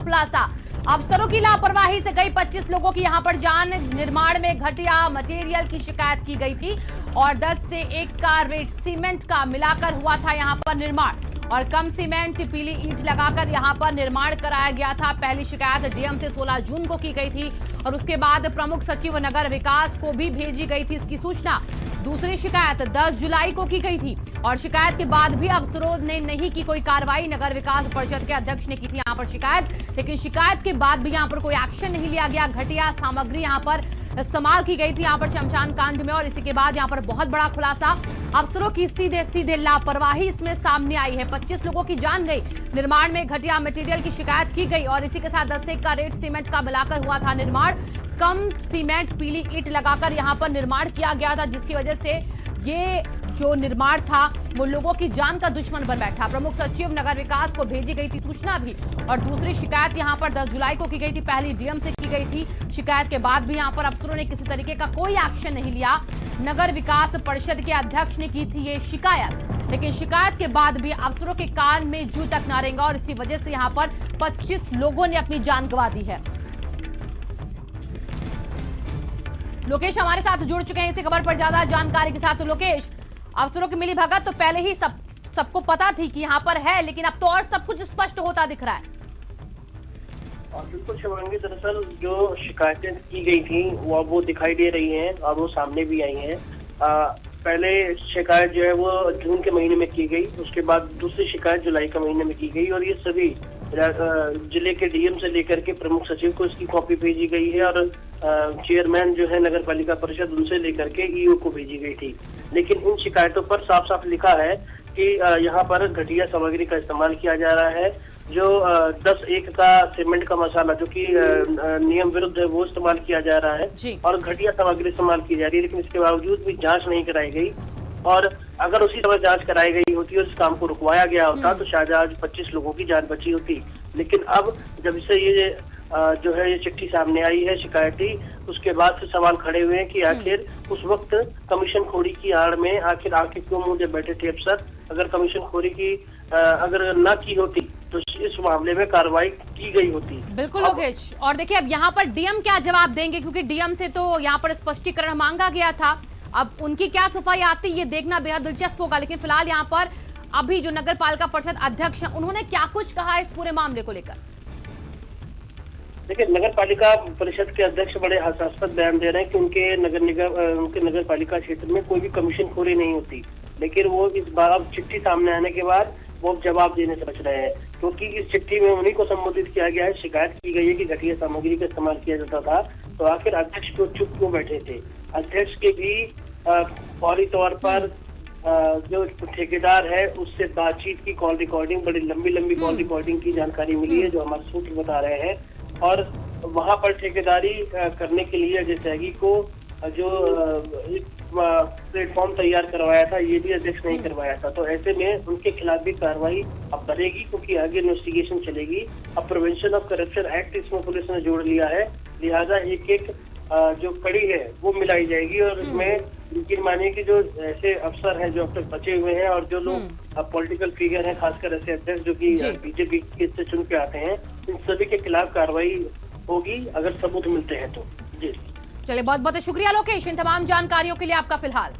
खुलासा। अफसरों की लापरवाही से गई 25 लोगों की यहां पर जान। निर्माण में घटिया मटेरियल की शिकायत की गई थी और 10 से 1 का रेट सीमेंट का मिलाकर हुआ था यहां पर निर्माण और कम सीमेंट पीली ईंट लगाकर यहां पर निर्माण कराया गया था। पहली शिकायत डीएम से 16 जून को की गई थी और उसके बाद प्रमुख सचिव नगर विकास को भी भेजी गई थी इसकी सूचना। दूसरी शिकायत 10 जुलाई को की गई थी और शिकायत के बाद भी अफसरों ने नहीं की कोई कार्रवाई। नगर विकास परिषद के अध्यक्ष ने की थी यहां पर शिकायत, लेकिन शिकायत के बाद भी यहां पर कोई एक्शन नहीं लिया गया। घटिया सामग्री यहां पर इस्तेमाल की गई थी यहां पर शमशान कांड में और इसी के बाद यहां पर बहुत बड़ा खुलासा। अफसरों की सीधे लापरवाही इसमें सामने आई है। 25 लोगों की जान गई। निर्माण में घटिया मटेरियल की शिकायत की गई और इसी के साथ 10 से 1 का रेट सीमेंट का मिलाकर हुआ था निर्माण। कम सीमेंट पीली ईंट लगाकर यहां पर निर्माण किया गया था, जिसकी वजह से ये जो निर्माण था वो लोगों की जान का दुश्मन बन बैठा। प्रमुख सचिव नगर विकास को भेजी गई थी सूचना भी और दूसरी शिकायत यहां पर 10 जुलाई को की गई थी। पहली डीएम से की गई थी। शिकायत के बाद भी यहां पर अफसरों ने किसी तरीके का कोई एक्शन नहीं लिया। नगर विकास परिषद के अध्यक्ष ने की थी ये शिकायत, लेकिन शिकायत के बाद भी अफसरों के कान में जू तक ना रेंगा और इसी वजह से यहां पर 25 लोगों ने अपनी जान गंवा दी है। लोकेश हमारे साथ जुड़ चुके हैं इसी खबर पर ज्यादा जानकारी के साथ। तो लोकेश, अफसरों की मिली भगत तो पहले ही सबको पता थी कि यहाँ पर है, लेकिन अब तो और सब कुछ स्पष्ट होता दिख रहा है। बिल्कुल शिवांगी, दरअसल जो शिकायतें की गई थी वो दिखाई दे रही हैं और वो सामने भी आई हैं। पहले शिकायत जो है वो जून के महीने में की गई, उसके बाद दूसरी शिकायत जुलाई के महीने में की गई और ये सभी जिले के डीएम से लेकर के प्रमुख सचिव को इसकी कॉपी भेजी गई है और चेयरमैन जो है नगर पालिका परिषद उनसे लेकर के ईओ को भेजी गई थी। लेकिन इन शिकायतों पर साफ साफ लिखा है कि यहाँ पर घटिया सामग्री का इस्तेमाल किया जा रहा है। जो 10-1 का सीमेंट का मसाला जो कि नियम विरुद्ध है वो इस्तेमाल किया जा रहा है और घटिया सामग्री इस्तेमाल की जा रही है, लेकिन इसके बावजूद भी जांच नहीं कराई गई। और अगर उसी समय जांच कराई गई होती और इस काम को रुकवाया गया होता तो शायद आज 25 लोगों की जान बची होती। लेकिन अब जब से ये जो है ये चिट्ठी सामने आई है शिकायती, उसके बाद से सवाल खड़े हुए हैं कि आखिर उस वक्त कमीशन खोरी की आड़ में आखिर आके क्यों मुझे बैठे थे अफसर। अगर कमीशन खोरी की अगर ना की होती तो इस मामले में कार्रवाई की गई होती। बिल्कुल लोकेश, और देखिए अब यहाँ पर डीएम क्या जवाब देंगे, क्योंकि डीएम से तो यहाँ पर स्पष्टीकरण मांगा गया था। अब उनकी क्या सफाई आती ये देखना बेहद दिलचस्प होगा। लेकिन फिलहाल यहाँ पर अभी जो नगर पालिका परिषद अध्यक्ष हैं उन्होंने क्या कुछ कहा इस पूरे मामले को लेकर? देखिए, नगर पालिका परिषद के अध्यक्ष बड़े हास्यास्पद बयान दे रहे हैं कि उनके नगर पालिका क्षेत्र में कोई भी कमीशन खोरी नहीं होती, लेकिन वो इस बार अब चिट्ठी सामने आने के बाद वो जवाब देने से बच रहे हैं, क्योंकि इस चिट्ठी में उन्हीं को संबोधित किया गया है। शिकायत की गई है कि घटिया सामग्री का इस्तेमाल किया जाता था, तो आखिर अध्यक्ष को चुप क्यों बैठे थे। अध्यक्ष के भी फौरी तौर पर जो ठेकेदार है उससे बातचीत की कॉल रिकॉर्डिंग, बड़ी लंबी कॉल रिकॉर्डिंग की जानकारी मिली है जो हमारे सूत्र बता रहे हैं। और वहां पर ठेकेदारी करने के लिए अजय त्यागी को जो प्लेटफॉर्म तैयार करवाया था ये भी अध्यक्ष नहीं करवाया था, तो ऐसे में उनके खिलाफ भी कार्रवाई अब बढ़ेगी क्योंकि आगे इन्वेस्टिगेशन चलेगी। अब प्रिवेंशन ऑफ करप्शन एक्ट इसमें पुलिस ने जोड़ लिया है, लिहाजा एक जो कड़ी है वो मिलाई जाएगी और इसमें यकीन मानिए कि जो ऐसे अफसर हैं जो अब तक बचे हुए हैं और जो लोग पॉलिटिकल फिगर हैं, खासकर ऐसे अध्यक्ष जो कि बीजेपी से चुन के आते हैं, इन सभी के खिलाफ कार्रवाई होगी अगर सबूत मिलते हैं तो। जी चलिए, बहुत बहुत शुक्रिया लोकेश इन तमाम जानकारियों के लिए आपका फिलहाल।